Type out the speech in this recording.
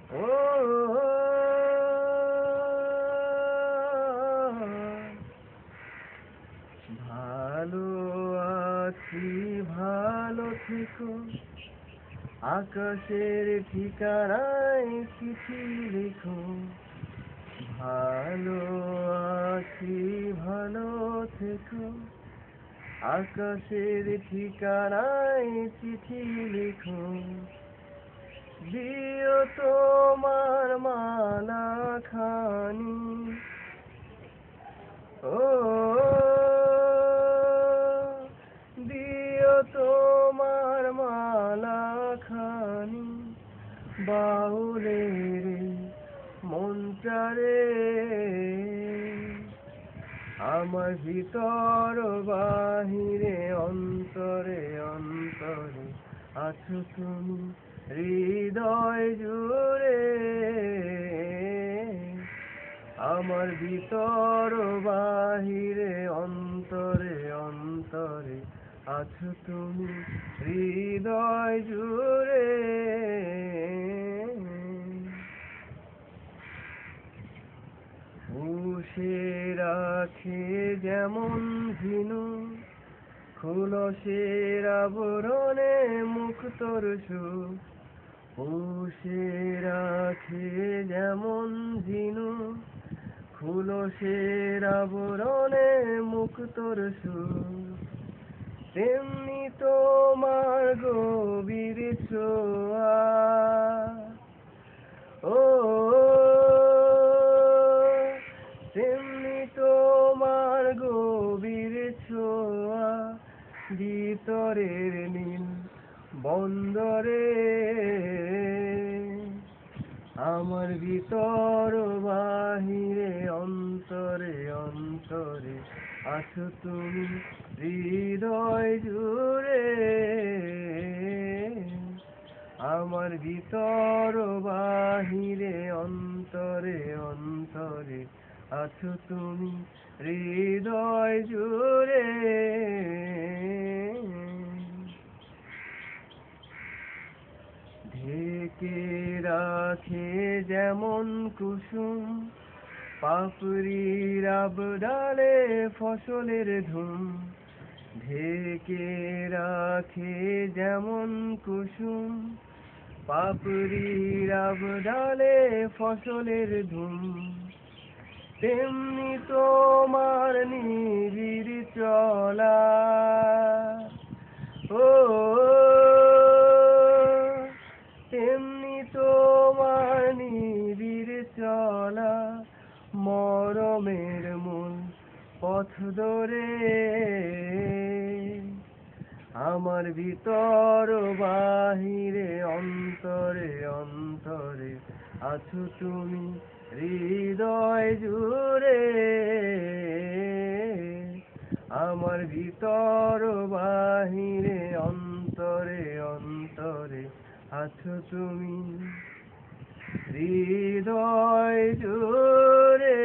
ও ভালো আছি, ভালো থেকো, আকাশের ঠিকানায় চিঠি লিখো। ভালো আছি, ভালো থেকো, আকাশের ঠিকানায় চিঠি লিখো। দিও তোমার মালা খানি, ও দিও তোমার মালা খানি, বাউলের মনটারে আমার ভিতর বাহিরে অন্তরে অন্তরে আছো তুমি হৃদয় জুড়ে। আমার ভিতর বাহিরে অন্তরে অন্তরে আছো তুমি হৃদয় জুড়ে। পুষে রাখে যেমন ঝিনু, খোলসের আবরণে মুক্তর সুখ। পুষে রাখে যেমন ঝিনু, খোলসের আবরণে মুক্তর সুখ। তেমনি তোমার গভীর ছোঁয়া, ও তেমনি তোমার গভীর ছোঁয়া, ভিতরের নীল বন্দরে আমার ভিতর বাহিরে অন্তরে অন্তরে আছো তুমি হৃদয় জুড়ে। আমার ভিতর বাহিরে অন্তরে অন্তরে আছো তুমি হৃদয় জুড়ে। ঢেকে রাখে যেমন কুসুম, পাপড়ির আবডালে ফসলের ধুম। ঢেকে রাখে যেমন কুসুম, পাপড়ির আবডালে ফসলের ধুম। তেমনি তোমার নিবিড় চলা, ও তেমনি তোমার নিবিড় চলা, মরমের মূল পথ ধরে আমার ভিতর বাহিরে অন্তরে অন্তরে আছো তুমি হৃদয় জুড়ে। আমার ভিতর বাহিরে অন্তরে অন্তরে আছো তুমি হৃদয় জুড়ে।